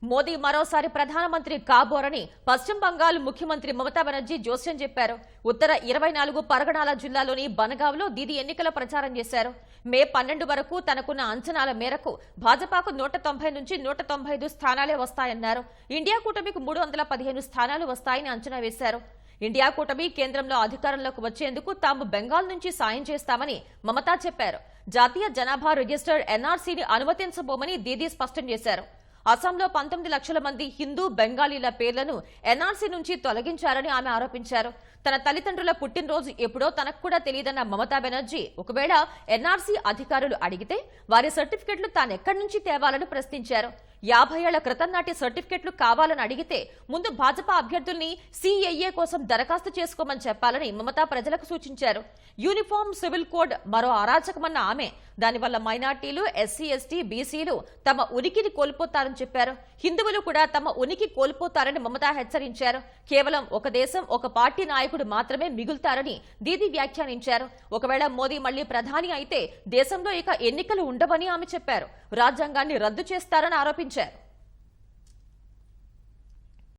మోదీ మరోసారి ప్రధానమంత్రి కాబోరని పశ్చిమ బంగాల్ ముఖ్యమంత్రి మమతా బెనర్జీ జోస్యం చెప్పారు. ఉత్తర 24 పరగణాల జిల్లాలోని బనగావ్లో దీదీ ఎన్నికల ప్రచారం చేశారు. మే 12 వరకు తనకున్న అంచనాల మేరకు భాజపాకు 190 నుంచి 195 స్థానాలే వస్తాయన్నారు. ఇండియా కూటమికి 315 స్థానాలు వస్తాయని అంచనా వేశారు. ఇండియా కూటమి కేంద్రంలో అధికారంలోకి వచ్చేందుకు తాము బెంగాల్ నుంచి సాయం చేస్తామని మమతా చెప్పారు. జాతీయ జనాభా రిజిస్టర్ ఎన్ఆర్సీని అనుమతించబోమని దీదీ స్పష్టం చేశారు. అస్సాంలో 19 లక్షల మంది హిందూ బెంగాలీల పేర్లను ఎన్ఆర్సీ నుంచి తొలగించారని ఆమె ఆరోపించారు. తన తల్లిదండ్రుల పుట్టినరోజు ఎప్పుడో తనకు కూడా తెలియదన్న మమతా బెనర్జీ ఒకవేళ ఎన్ఆర్సీ అధికారులు అడిగితే వారి సర్టిఫికెట్లు తానెక్కడి నుంచి తేవాలని ప్రశ్నించారు. 50 ఏళ్ల క్రితం నాటి సర్టిఫికెట్లు కావాలని అడిగితే ముందు భాజపా అభ్యర్థుల్ని సిఏఏ కోసం దరఖాస్తు చేసుకోమని చెప్పాలని మమతా ప్రజలకు సూచించారు. యూనిఫామ్ సివిల్ కోడ్ మరో అరాచకమన్న ఆమె దానివల్ల మైనార్టీలు, ఎస్సీ, ఎస్టీ, బీసీలు తమ ఉనికిని కోల్పోతారని చెప్పారు. హిందువులు కూడా తమ ఉనికి కోల్పోతారని మమతా హెచ్చరించారు. కేవలం ఒక దేశం, ఒక పార్టీ నాయకుడు మాత్రమే మిగులుతారని దీదీ వ్యాఖ్యానించారు. ఒకవేళ మోదీ మళ్లీ ప్రధాని అయితే దేశంలో ఇక ఎన్నికలు ఉండవని ఆమె చెప్పారు. రాజ్యాంగాన్ని రద్దు చేస్తారని ఆరోపించారు.